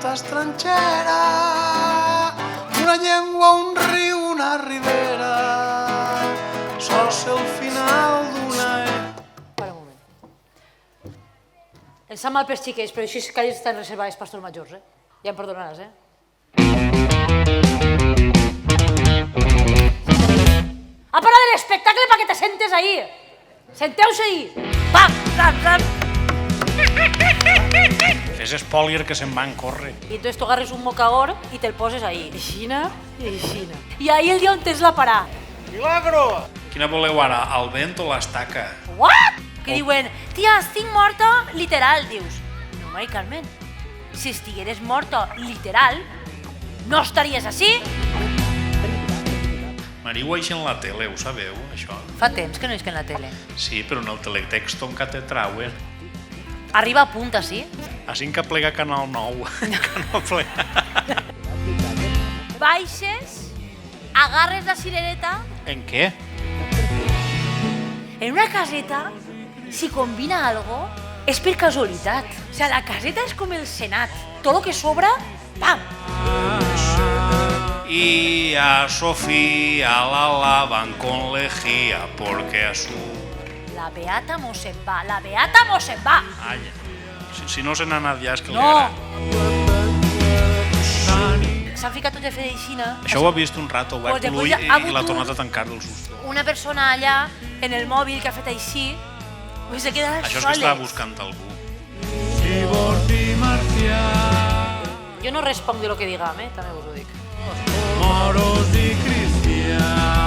planta estrangera, una llengua, un riu, una ribera, sols el final d'una... Para un moment. Em sap mal pels xiquets, però així que estan reservades pastors majors, Ja em perdonaràs, Ha parat l'espectacle perquè te sentes ahí. Senteu-se ahí. Pam, ram, ram. Fes espòlier que se'n van córrer. I entonces tu agarres un mocador i te'l poses ahí. Eixina i eixina. I ahí el dia on tens la parar. Milagro! Quina voleu ara, el vent o l'estaca? What? Que diuen, tia, estic morta, literal. Dius, no, Mari Carmen, si estigueres morta, literal, no estaries així? Mariu així en la tele, ho sabeu, això? Fa temps que no isc en la tele. Sí, però en el teletexto encara te trauen. Arriba a punta, sí? Així que plega Canal 9. Que no plega. Baixes, agarres la cirereta, En què? en una caseta, si combina algo, és per casualitat. O sea, la caseta és com el Senat. Todo lo que sobra, pam! Y a Sofía la lavan con lejía porque a su... La beata mo se'n va, la beata mo se'n va! Ai, si no se n'ha anat ja és que li No! agrada. S'han ficat tots a fer d'aixina. Això ho ha vist un rato, obert Pues l'ull després i ha hagut l'ha tornat a tancar del susto. Una persona allà, en el mòbil, que ha fet així, pues se queda Això és que soles. estava buscant algú. Jo no responc de lo que digam, també us ho dic. Moros i cristians.